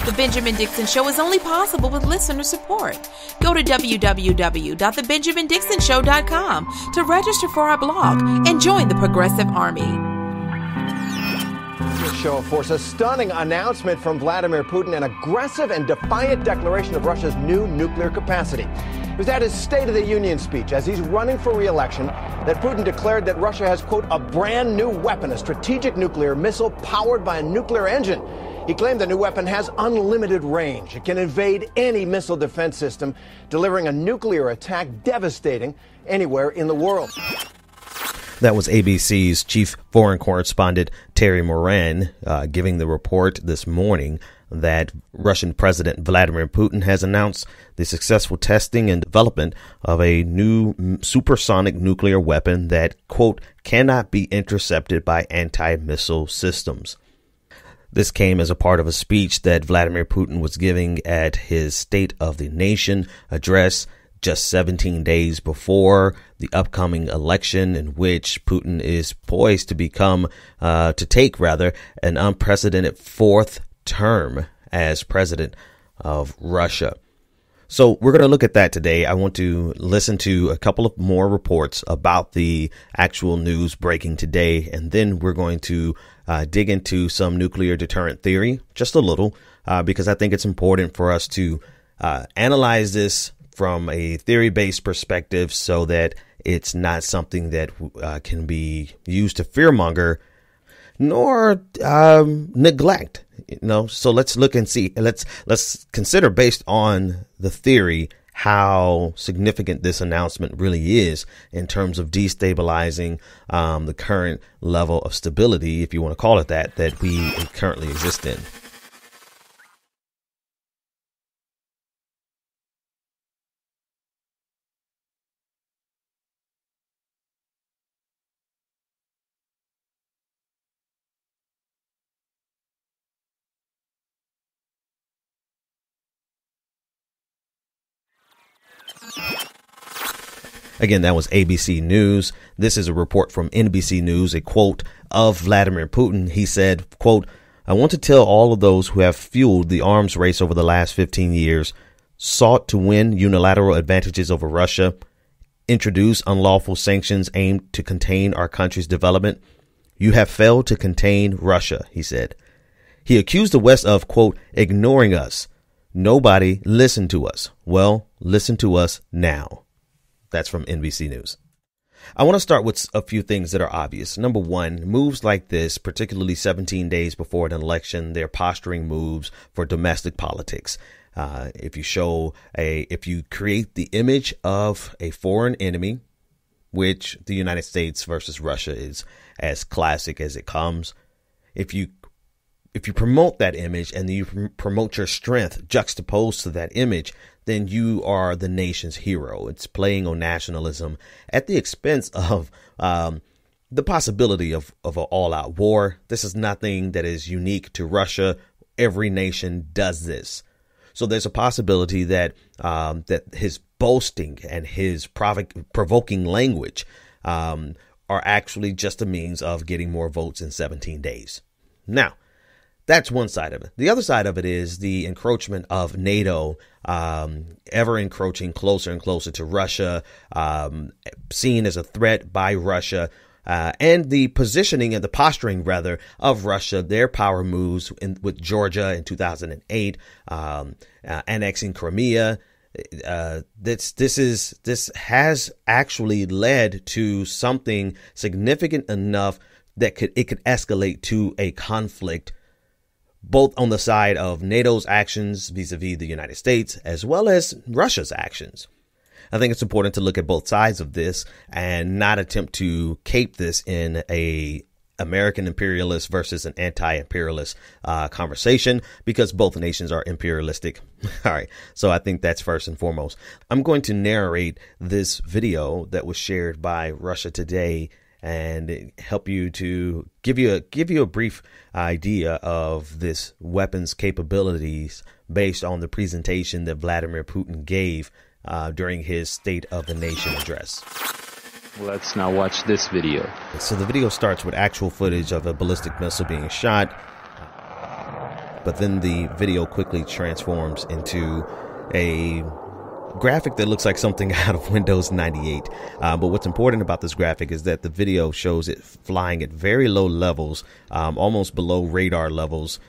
The Benjamin Dixon Show is only possible with listener support. Go to www.thebenjamindixonshow.com to register for our blog and join the Progressive Army. Show, of course, a stunning announcement from Vladimir Putin, an aggressive and defiant declaration of Russia's new nuclear capacity. It was at his State of the Union speech, as he's running for re-election, that Putin declared that Russia has, quote, a brand new weapon, a strategic nuclear missile powered by a nuclear engine. He claimed the new weapon has unlimited range. It can evade any missile defense system, delivering a nuclear attack devastating anywhere in the world. That was ABC's chief foreign correspondent Terry Moran giving the report this morning that Russian President Vladimir Putin has announced the successful testing and development of a new supersonic nuclear weapon that, quote, cannot be intercepted by anti-missile systems. This came as a part of a speech that Vladimir Putin was giving at his State of the Nation address just 17 days before the upcoming election, in which Putin is poised to take an unprecedented fourth term as president of Russia. So we're going to look at that today. I want to listen to a couple of more reports about the actual news breaking today, and then we're going to dig into some nuclear deterrent theory, just a little, because I think it's important for us to analyze this from a theory-based perspective so that it's not something that can be used to fearmonger nor neglect. So let's look and see. Let's consider, based on the theory, how significant this announcement really is in terms of destabilizing the current level of stability, if you want to call it that we currently exist in. Again, that was ABC News. This is a report from NBC News, a quote of Vladimir Putin. He said, quote, I want to tell all of those who have fueled the arms race over the last 15 years, sought to win unilateral advantages over Russia, introduce unlawful sanctions aimed to contain our country's development. You have failed to contain Russia, he said. He accused the West of, quote, ignoring us. Nobody listened to us. Well, listen to us now. That's from NBC News. I want to start with a few things that are obvious. Number one, moves like this, particularly 17 days before an election, they're posturing moves for domestic politics. If you create the image of a foreign enemy, which the United States versus Russia is as classic as it comes, if you promote that image and you promote your strength juxtaposed to that image, then you are the nation's hero. It's playing on nationalism at the expense of the possibility of an all-out war. This is nothing that is unique to Russia. Every nation does this. So there's a possibility that that his boasting and his provoking language are actually just a means of getting more votes in 17 days. Now, that's one side of it. The other side of it is the encroachment of NATO, ever encroaching closer and closer to Russia, seen as a threat by Russia, and the positioning and the posturing, rather, of Russia, their power moves with Georgia in 2008, annexing Crimea. This has actually led to something significant enough that it could escalate to a conflict, both on the side of NATO's actions vis-a-vis the United States, as well as Russia's actions. I think it's important to look at both sides of this and not attempt to cape this in a American imperialist versus an anti-imperialist conversation, because both nations are imperialistic. All right. So I think that's first and foremost. I'm going to narrate this video that was shared by Russia Today and help you to give you a brief idea of this weapon's capabilities based on the presentation that Vladimir Putin gave during his State of the Nation address. Let's now watch this video. So the video starts with actual footage of a ballistic missile being shot. but then the video quickly transforms into a graphic that looks like something out of Windows 98. But what's important about this graphic is that the video shows it flying at very low levels, almost below radar levels,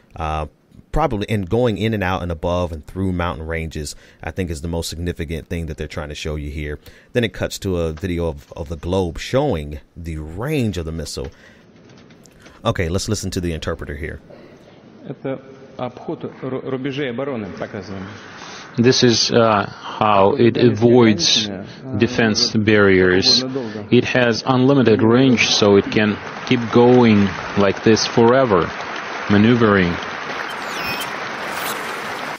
probably, and going in and out and above and through mountain ranges, I think is the most significant thing that they're trying to show you here. Then it cuts to a video of the globe showing the range of the missile. Okay, let's listen to the interpreter here. This is how it avoids defense barriers. It has unlimited range, so it can keep going like this forever, maneuvering.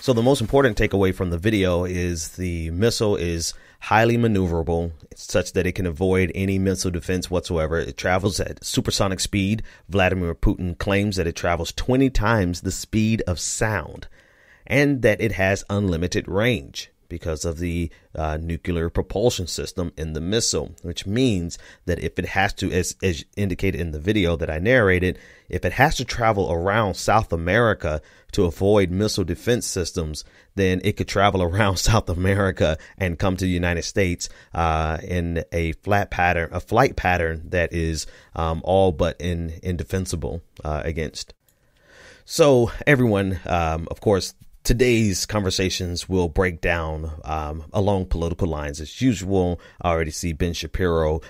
So the most important takeaway from the video is the missile is highly maneuverable, such that it can avoid any missile defense whatsoever. It travels at supersonic speed. Vladimir Putin claims that it travels 20 times the speed of sound, and that it has unlimited range because of the nuclear propulsion system in the missile, which means that if it has to, as indicated in the video that I narrated, if it has to travel around South America to avoid missile defense systems, then it could travel around South America and come to the United States in a flight pattern that is all but indefensible against. So everyone, of course, today's conversations will break down along political lines as usual. I already see Ben Shapiro,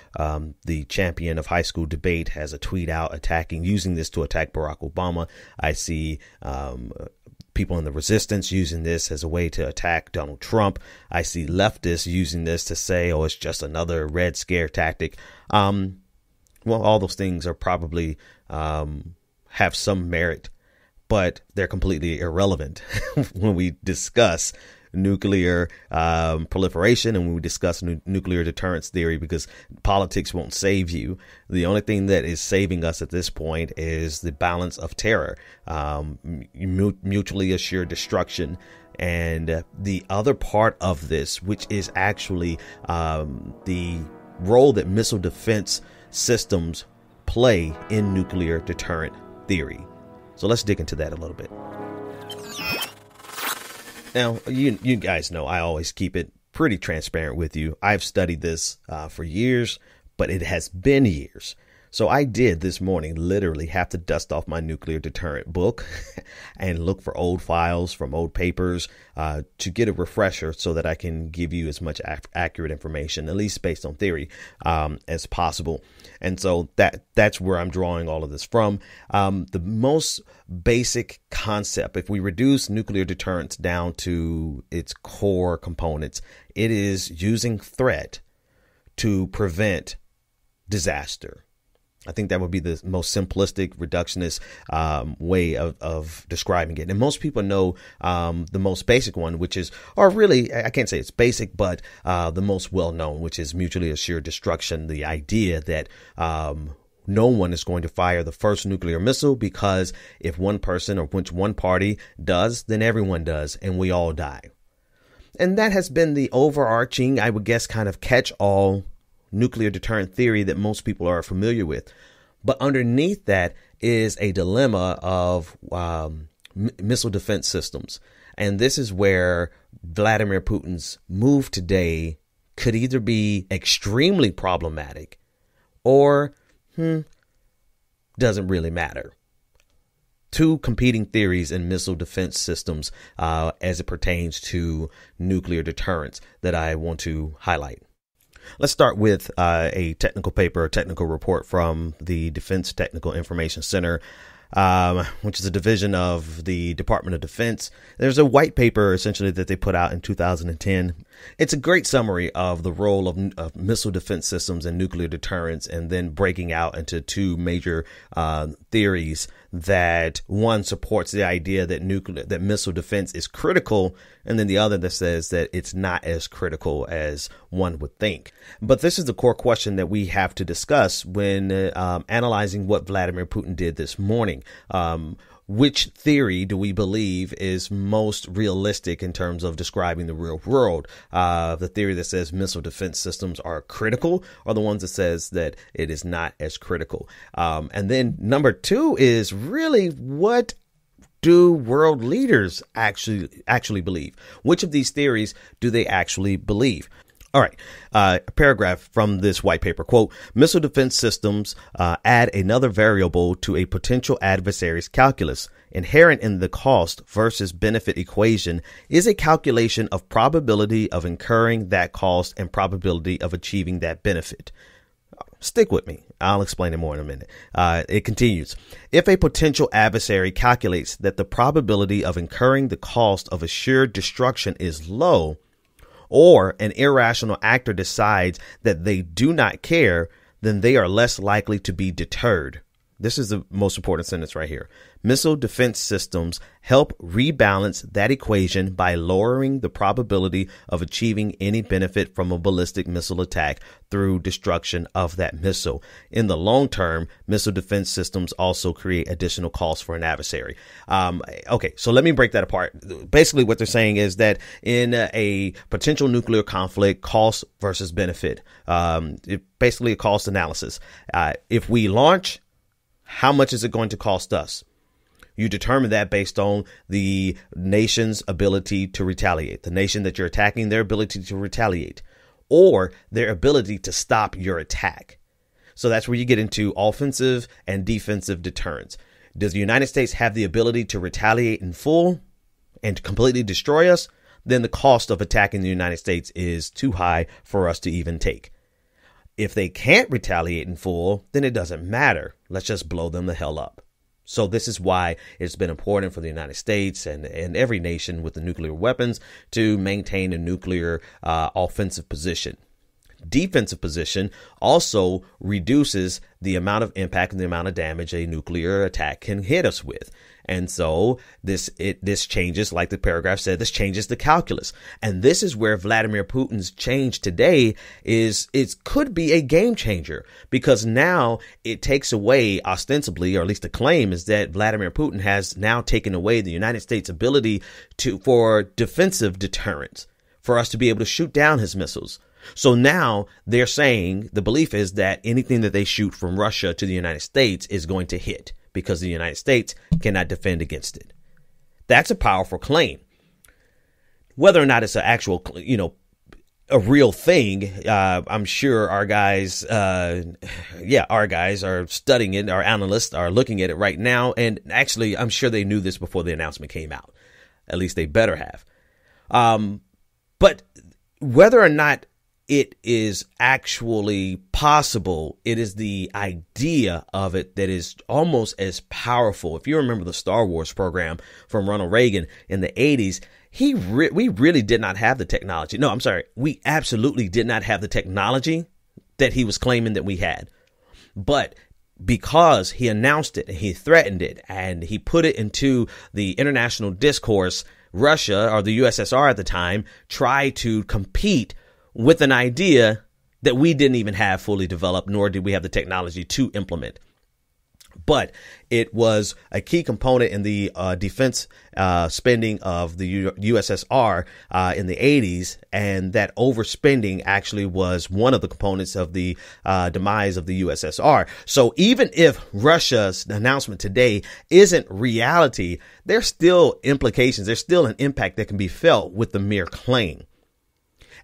the champion of high school debate, has a tweet out using this to attack Barack Obama. I see people in the resistance using this as a way to attack Donald Trump. I see leftists using this to say, oh, it's just another Red Scare tactic. Well, all those things are probably have some merit, but they're completely irrelevant when we discuss nuclear proliferation and when we discuss nuclear deterrence theory, because politics won't save you. The only thing that is saving us at this point is the balance of terror, mutually assured destruction. And the other part of this, which is actually the role that missile defense systems play in nuclear deterrent theory. So let's dig into that a little bit. Now, you guys know I always keep it pretty transparent with you. I've studied this for years, but it has been years. So I did this morning literally have to dust off my nuclear deterrent book and look for old files from old papers to get a refresher so that I can give you as much accurate information, at least based on theory, as possible. And so that's where I'm drawing all of this from. The most basic concept, if we reduce nuclear deterrence down to its core components, it is using threat to prevent disaster. I think that would be the most simplistic, reductionist way of describing it. And most people know the most basic one, which is, or really, I can't say it's basic, but the most well-known, which is mutually assured destruction. The idea that no one is going to fire the first nuclear missile, because if one person or which one party does, then everyone does, and we all die. And that has been the overarching, I would guess, kind of catch-all nuclear deterrent theory that most people are familiar with. But underneath that is a dilemma of missile defense systems. And this is where Vladimir Putin's move today could either be extremely problematic or doesn't really matter. Two competing theories in missile defense systems as it pertains to nuclear deterrence that I want to highlight. Let's start with a technical paper, a technical report from the Defense Technical Information Center, which is a division of the Department of Defense. There's a white paper essentially that they put out in 2010. It's a great summary of the role of missile defense systems and nuclear deterrence, and then breaking out into two major theories. That one supports the idea that missile defense is critical, and then the other that says that it's not as critical as one would think. But this is the core question that we have to discuss when analyzing what Vladimir Putin did this morning. Which theory do we believe is most realistic in terms of describing the real world? The theory that says missile defense systems are critical, or the ones that says that it is not as critical? And then number two is really what do world leaders actually believe? Which of these theories do they actually believe? All right. A paragraph from this white paper, quote, missile defense systems add another variable to a potential adversary's calculus. Inherent in the cost versus benefit equation is a calculation of probability of incurring that cost and probability of achieving that benefit. Stick with me. I'll explain it more in a minute. It continues. If a potential adversary calculates that the probability of incurring the cost of assured destruction is low, or an irrational actor decides that they do not care, then they are less likely to be deterred. This is the most important sentence right here. Missile defense systems help rebalance that equation by lowering the probability of achieving any benefit from a ballistic missile attack through destruction of that missile. In the long term, missile defense systems also create additional costs for an adversary. Okay, so let me break that apart. Basically, what they're saying is that in a potential nuclear conflict, cost versus benefit, basically a cost analysis. If we launch, how much is it going to cost us? You determine that based on the nation's ability to retaliate, the nation that you're attacking, their ability to retaliate, or their ability to stop your attack. So that's where you get into offensive and defensive deterrence. Does the United States have the ability to retaliate in full and to completely destroy us? Then the cost of attacking the United States is too high for us to even take. If they can't retaliate in full, then it doesn't matter. Let's just blow them the hell up. So this is why it's been important for the United States and every nation with the nuclear weapons to maintain a nuclear offensive position. Defensive position also reduces the amount of impact and the amount of damage a nuclear attack can hit us with. And so this changes, like the paragraph said, this changes the calculus. And this is where Vladimir Putin's change today could be a game changer, because now it takes away, ostensibly, or at least the claim is that Vladimir Putin has now taken away the United States' ability for defensive deterrence, for us to be able to shoot down his missiles. So now they're saying the belief is that anything that they shoot from Russia to the United States is going to hit, because the United States cannot defend against it. That's a powerful claim. Whether or not it's an actual, a real thing, I'm sure our guys are studying it. Our analysts are looking at it right now. And actually, I'm sure they knew this before the announcement came out. At least they better have. But whether or not it is actually possible, it is the idea of it that is almost as powerful. If you remember the Star Wars program from Ronald Reagan in the 80s, we really did not have the technology. No, I'm sorry. We absolutely did not have the technology that he was claiming that we had. But because he announced it and he threatened it and he put it into the international discourse, Russia, or the USSR at the time, tried to compete with an idea that we didn't even have fully developed, nor did we have the technology to implement. But it was a key component in the defense spending of the USSR in the 80s. And that overspending actually was one of the components of the demise of the USSR. So even if Russia's announcement today isn't reality, there's still implications. There's still an impact that can be felt with the mere claim.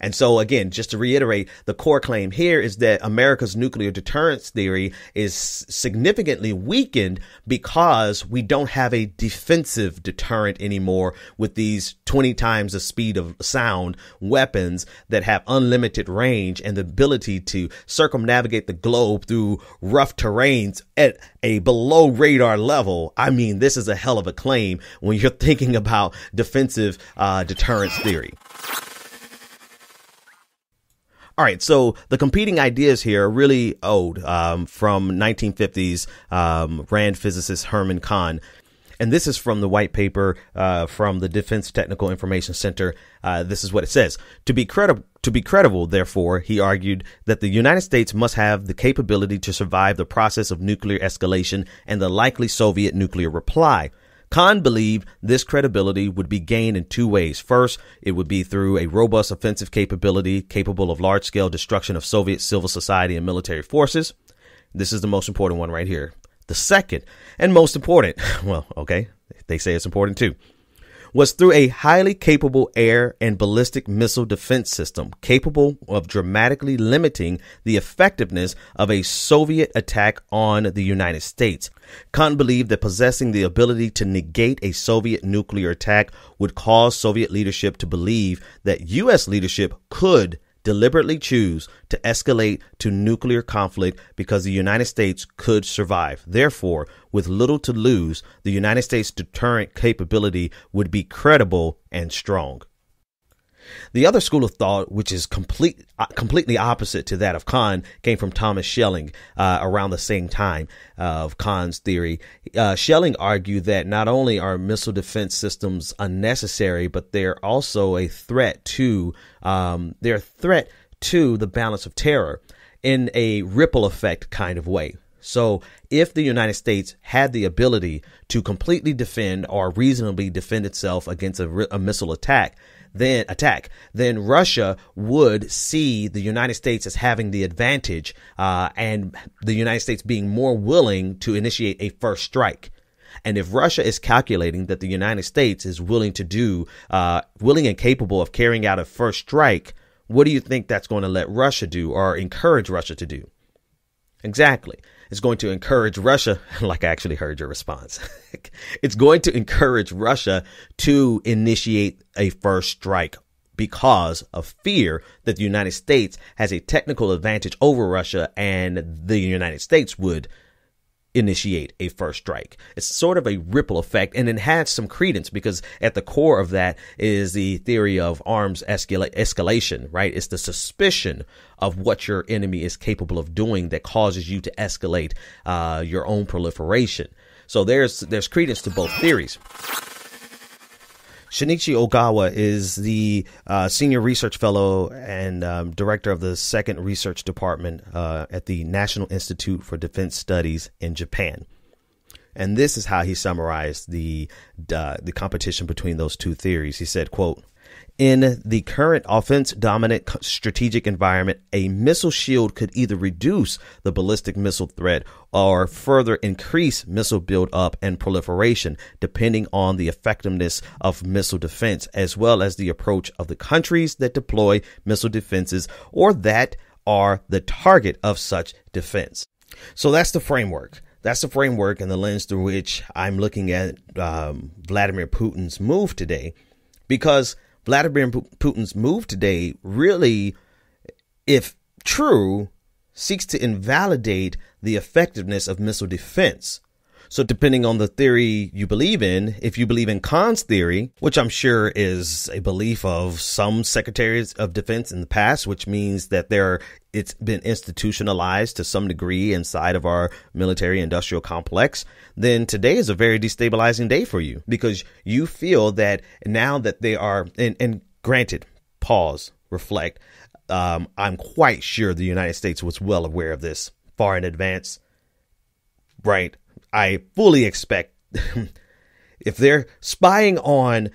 And so, again, just to reiterate, the core claim here is that America's nuclear deterrence theory is significantly weakened because we don't have a defensive deterrent anymore with these 20 times the speed of sound weapons that have unlimited range and the ability to circumnavigate the globe through rough terrains at a below radar level. I mean, this is a hell of a claim when you're thinking about defensive deterrence theory. All right, so the competing ideas here are really old, from 1950s Rand physicist Herman Kahn. And this is from the white paper from the Defense Technical Information Center. This is what it says. To be credible, therefore, he argued that the United States must have the capability to survive the process of nuclear escalation and the likely Soviet nuclear reply. Kahn believed this credibility would be gained in two ways. First, it would be through a robust offensive capability capable of large-scale destruction of Soviet civil society and military forces. This is the most important one right here. The second and most important, well, okay, They say it's important too. Was through a highly capable air and ballistic missile defense system capable of dramatically limiting the effectiveness of a Soviet attack on the United States. Khan believed that possessing the ability to negate a Soviet nuclear attack would cause Soviet leadership to believe that U.S. leadership could deliberately choose to escalate to nuclear conflict because the United States could survive. Therefore, with little to lose, the United States' deterrent capability would be credible and strong. The other school of thought, which is completely opposite to that of Khan, came from Thomas Schelling around the same time of Khan's theory. Schelling argued that not only are missile defense systems unnecessary, but they're also a threat to the balance of terror in a ripple effect kind of way. So if the United States had the ability to completely defend or reasonably defend itself against a missile attack, then Russia would see the United States as having the advantage, and the United States being more willing to initiate a first strike. And if Russia is calculating that the United States is willing and capable of carrying out a first strike, what do you think that's going to let Russia do or encourage Russia to do? Exactly. It's going to encourage Russia, like I actually heard your response. It's going to encourage Russia to initiate a first strike because of fear that the United States has a technical advantage over Russia and the United States would initiate a first strike. It's sort of a ripple effect, and it has some credence because at the core of that is the theory of arms escalation, right? It's the suspicion of what your enemy is capable of doing that causes you to escalate your own proliferation. So there's credence to both theories. Shinichi Ogawa is the senior research fellow and director of the second research department at the National Institute for Defense Studies in Japan. And this is how he summarized the competition between those two theories. He said, quote, "In the current offense-dominant strategic environment, a missile shield could either reduce the ballistic missile threat or further increase missile build-up and proliferation, depending on the effectiveness of missile defense, as well as the approach of the countries that deploy missile defenses or that are the target of such defense." So that's the framework. That's the framework and the lens through which I'm looking at Vladimir Putin's move today, because Vladimir Putin's move today really, if true, seeks to invalidate the effectiveness of missile defense. So depending on the theory you believe in, if you believe in Khan's theory, which I'm sure is a belief of some secretaries of defense in the past, which means that it's been institutionalized to some degree inside of our military industrial complex, then today is a very destabilizing day for you because you feel that now that they are, and granted, pause, reflect. I'm quite sure the United States was well aware of this far in advance, right? I fully expect if they're spying on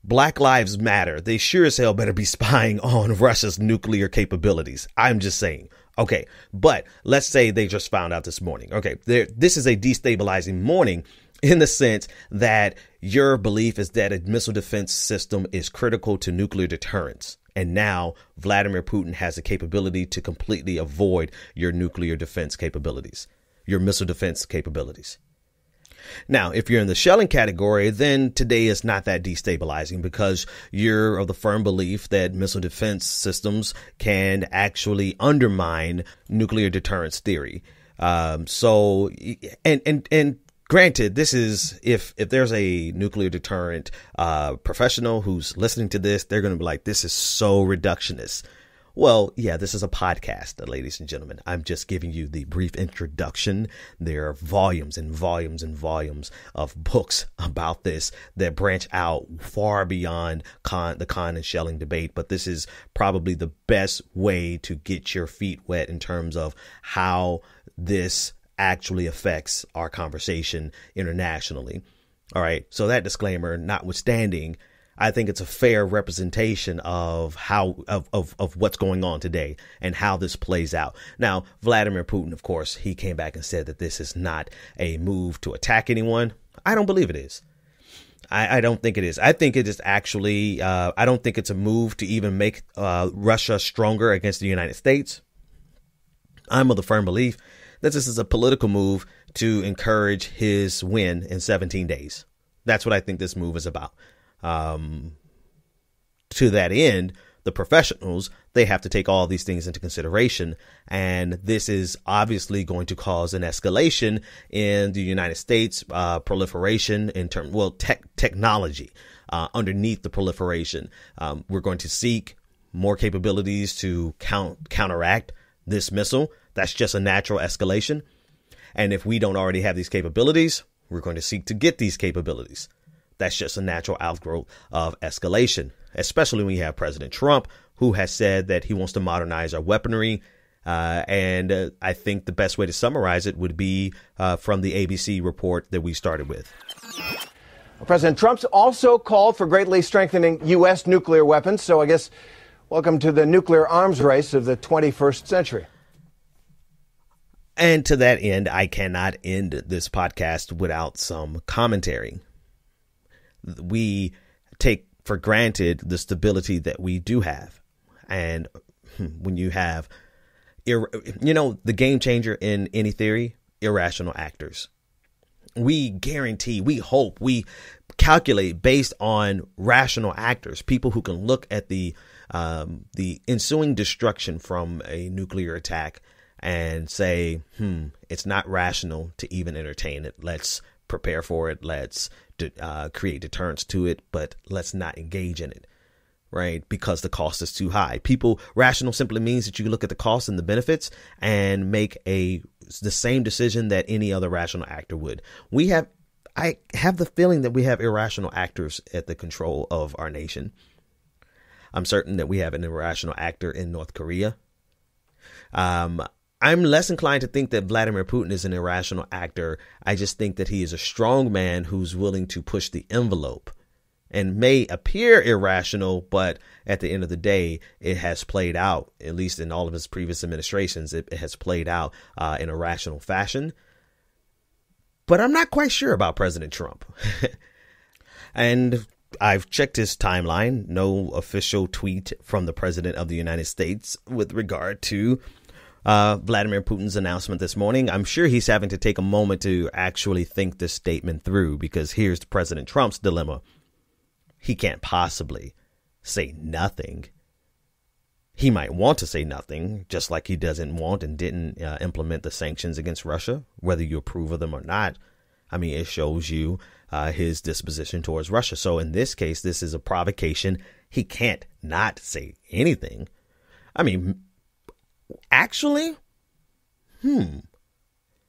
Black Lives Matter, they sure as hell better be spying on Russia's nuclear capabilities. I'm just saying. Okay, but let's say they just found out this morning. Okay, this is a destabilizing morning in the sense that your belief is that a missile defense system is critical to nuclear deterrence. And now Vladimir Putin has the capability to completely avoid your nuclear defense capabilities, your missile defense capabilities. Now, if you're in the Schelling category, then today is not that destabilizing because you're of the firm belief that missile defense systems can actually undermine nuclear deterrence theory. So granted, this is if there's a nuclear deterrent professional who's listening to this, they're going to be like, this is so reductionist. Well, yeah, this is a podcast, ladies and gentlemen. I'm just giving you the brief introduction. There are volumes and volumes and volumes of books about this that branch out far beyond the Khan and Schelling debate. But this is probably the best way to get your feet wet in terms of how this actually affects our conversation internationally. All right. So that disclaimer notwithstanding, I think it's a fair representation of of what's going on today and how this plays out. Now, Vladimir Putin, of course, he came back and said that this is not a move to attack anyone. I don't believe it is. I don't think it is. I think it is actually, I don't think it's a move to even make Russia stronger against the United States. I'm of the firm belief that this is a political move to encourage his win in 17 days. That's what I think this move is about. To that end, the professionals, they have to take all these things into consideration. And this is obviously going to cause an escalation in the United States, proliferation in technology, underneath the proliferation. We're going to seek more capabilities to counteract this missile. That's just a natural escalation. And if we don't already have these capabilities, we're going to seek to get these capabilities. That's just a natural outgrowth of escalation, especially when you have President Trump, who has said that he wants to modernize our weaponry. And I think the best way to summarize it would be from the ABC report that we started with. President Trump's also called for greatly strengthening U.S. nuclear weapons. So I guess welcome to the nuclear arms race of the 21st century. And to that end, I cannot end this podcast without some commentary. We take for granted the stability that we do have. And when you have, the game changer in any theory, irrational actors. We guarantee, we hope, we calculate based on rational actors, people who can look at the ensuing destruction from a nuclear attack and say, it's not rational to even entertain it. Let's prepare for it. Let's create deterrence to it, but let's not engage in it, right? Because the cost is too high. Rational simply means that you look at the costs and the benefits and make the same decision that any other rational actor would. I have the feeling that we have irrational actors at the control of our nation. I'm certain that we have an irrational actor in North Korea. I'm less inclined to think that Vladimir Putin is an irrational actor. I just think that he is a strong man who's willing to push the envelope and may appear irrational, but at the end of the day, it has played out, at least in all of his previous administrations, it has played out in a rational fashion. But I'm not quite sure about President Trump. And I've checked his timeline. No official tweet from the president of the United States with regard to Vladimir Putin's announcement this morning. I'm sure he's having to take a moment to actually think this statement through, because here's President Trump's dilemma. He can't possibly say nothing. He might want to say nothing, just like he doesn't want and didn't implement the sanctions against Russia, whether you approve of them or not. I mean, it shows you his disposition towards Russia. So in this case, this is a provocation. He can't not say anything. I mean, actually,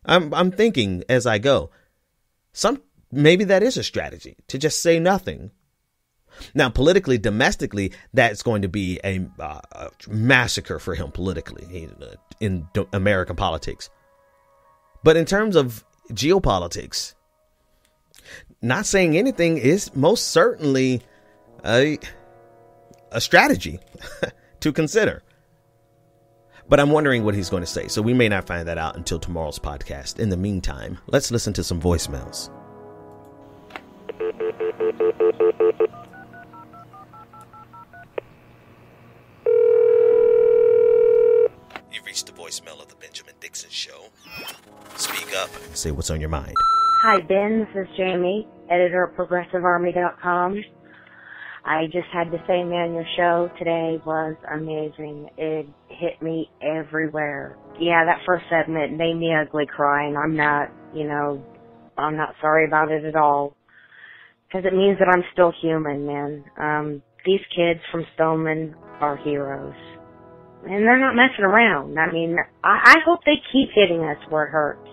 I'm thinking as I go, maybe that is a strategy to just say nothing. Now, politically, domestically, that's going to be a massacre for him politically in American politics. But in terms of geopolitics, not saying anything is most certainly a strategy to consider. But I'm wondering what he's going to say. So we may not find that out until tomorrow's podcast. In the meantime, let's listen to some voicemails. You've reached the voicemail of the Benjamin Dixon Show. Speak up. Say what's on your mind. Hi, Ben. This is Jamie, editor of ProgressiveArmy.com. I just had to say, man, your show today was amazing. It hit me everywhere. Yeah, that first segment made me ugly crying. I'm not sorry about it at all. Because it means that I'm still human, man. These kids from Stoneman are heroes. And they're not messing around. I mean, I hope they keep hitting us where it hurts.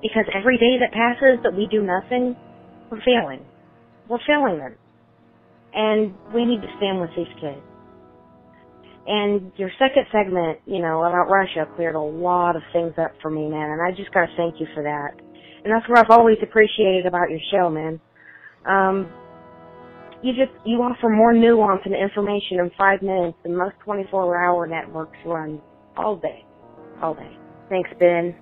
Because every day that passes that we do nothing, we're failing. We're failing them. And we need to stand with these kids. And your second segment, about Russia cleared a lot of things up for me, man. And I just got to thank you for that. And that's what I've always appreciated about your show, man. You offer more nuance and information in 5 minutes than most 24-hour networks run all day. Thanks, Ben.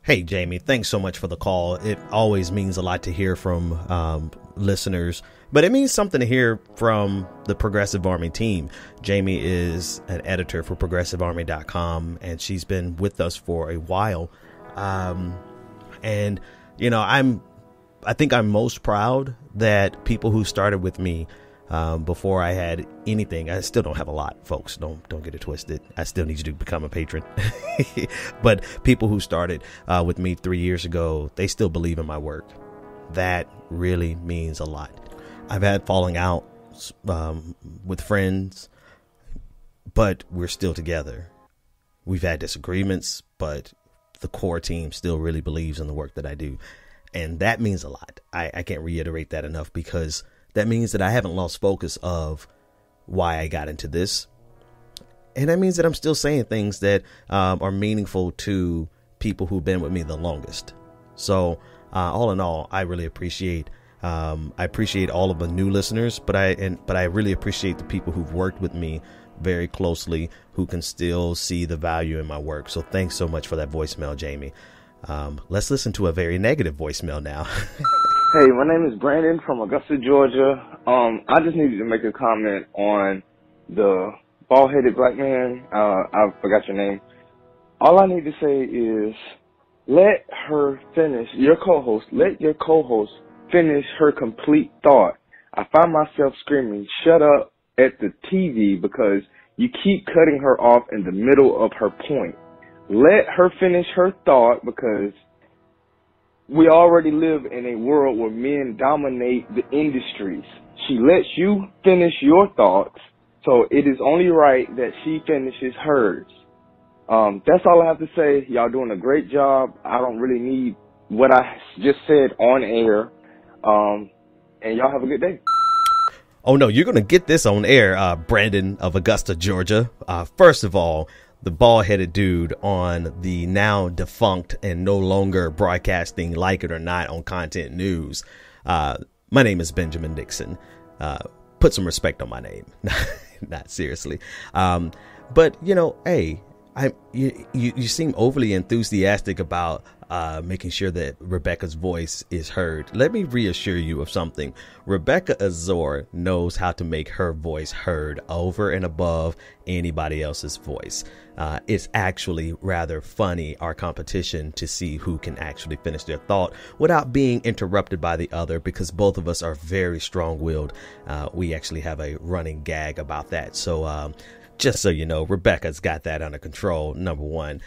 Hey, Jamie, thanks so much for the call. It always means a lot to hear from listeners, but it means something to hear from the Progressive Army team. Jamie is an editor for ProgressiveArmy.com, and she's been with us for a while. And, you know, I think I'm most proud that people who started with me before I had anything. I still don't have a lot, folks. Don't get it twisted. I still need you to become a patron. But people who started with me 3 years ago, they still believe in my work. That really means a lot. I've had falling out with friends, but we're still together. We've had disagreements, but the core team still really believes in the work that I do. And that means a lot. I can't reiterate that enough, because that means that I haven't lost focus of why I got into this. And that means that I'm still saying things that are meaningful to people who've been with me the longest. So all in all, I really appreciate all of the new listeners, but I really appreciate the people who've worked with me very closely, who can still see the value in my work. So thanks so much for that voicemail, Jamie. Let's listen to a very negative voicemail now. Hey, my name is Brandon from Augusta, Georgia. I just needed to make a comment on the bald-headed black man. I forgot your name. All I need to say is let her finish, let your co-host finish her complete thought. I find myself screaming, shut up at the TV, because you keep cutting her off in the middle of her point. Let her finish her thought, because we already live in a world where men dominate the industries. She lets you finish your thoughts, so it is only right that she finishes hers. That's all I have to say. Y'all doing a great job. I don't really need what I just said on air. And y'all have a good day. Oh, no, you're going to get this on air, Brandon of Augusta, Georgia. First of all, the bald-headed dude on the now defunct and no longer broadcasting Like It or Not on Content News. My name is Benjamin Dixon. Put some respect on my name. Not seriously. But, you know, hey, you seem overly enthusiastic about making sure that Rebecca's voice is heard. Let me reassure you of something. Rebecca Azor knows how to make her voice heard over and above anybody else's voice. It's actually rather funny, our competition, to see who can actually finish their thought without being interrupted by the other, because both of us are very strong-willed. We actually have a running gag about that. So just so you know, Rebecca's got that under control, number one.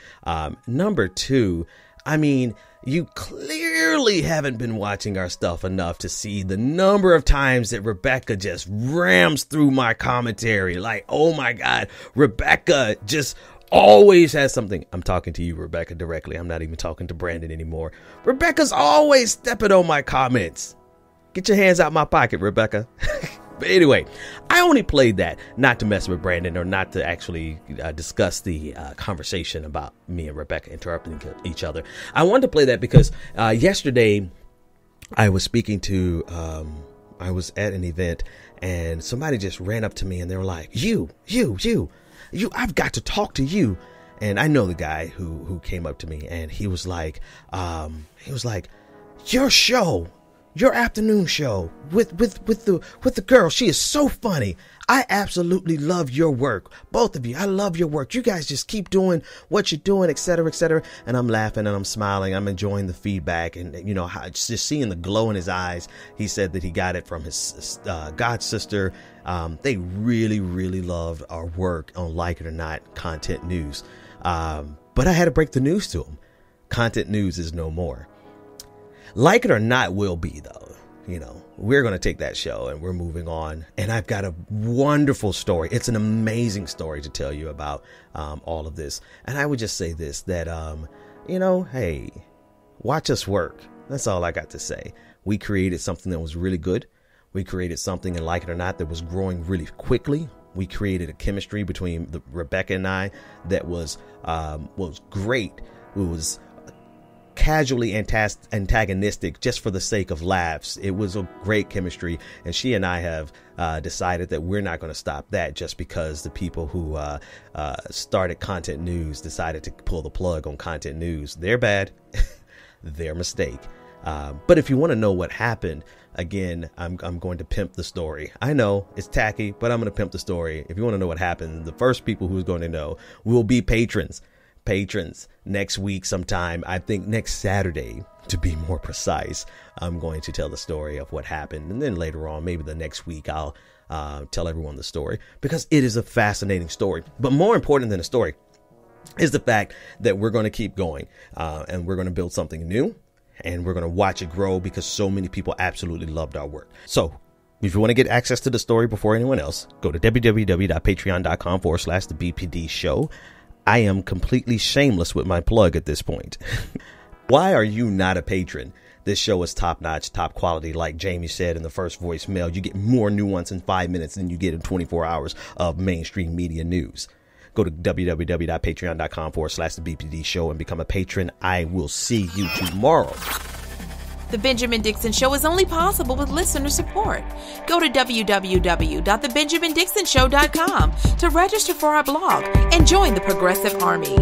Number two, I mean, you clearly haven't been watching our stuff enough to see the number of times that Rebecca just rams through my commentary. Like, oh my God, Rebecca just always has something. I'm talking to you, Rebecca, directly. I'm not even talking to Brandon anymore. Rebecca's always stepping on my comments. Get your hands out my pocket, Rebecca. But anyway, I only played that not to mess with Brandon, or not to actually discuss the conversation about me and Rebecca interrupting each other. I wanted to play that because yesterday I was I was at an event, and somebody just ran up to me and they were like, you, I've got to talk to you. And I know the guy who came up to me, and he was like, your show, your afternoon show with the girl, she is so funny. I absolutely love your work. Both of you, I love your work. You guys just keep doing what you're doing, etc., etc. And I'm laughing and I'm smiling. I'm enjoying the feedback, and you know, just seeing the glow in his eyes. He said that he got it from his god sister. They really, really loved our work on Like It or Not Content News. But I had to break the news to him. Content News is no more. Like It or Not will be, though. You know, we're going to take that show and we're moving on. And I've got a wonderful story. It's an amazing story to tell you about all of this. And I would just say this, that, you know, hey, watch us work. That's all I got to say. We created something that was really good. We created something in Like It or Not that was growing really quickly. We created a chemistry between Rebecca and I that was great. It was casually antagonistic just for the sake of laughs. It was a great chemistry, and she and I have decided that we're not going to stop that just because the people who started Content News decided to pull the plug on Content News. They're bad. Their mistake. But if you want to know what happened, again, I'm going to pimp the story. I know it's tacky, but I'm going to pimp the story. If you want to know what happened, the first people who's going to know will be patrons next week sometime. I think next Saturday, to be more precise. I'm going to tell the story of what happened. And then later on, maybe the next week, I'll tell everyone the story, because it is a fascinating story. But more important than the story is the fact that we're going to keep going and we're going to build something new, and we're going to watch it grow because so many people absolutely loved our work. So if you want to get access to the story before anyone else, go to www.patreon.com/the BPD show. I am completely shameless with my plug at this point. Why are you not a patron? This show is top notch, top quality. Like Jamie said in the first voicemail, you get more nuance in 5 minutes than you get in 24 hours of mainstream media news. Go to www.patreon.com/the BPD show and become a patron. I will see you tomorrow. The Benjamin Dixon Show is only possible with listener support. Go to www.thebenjamindixonshow.com to register for our blog and join the Progressive Army.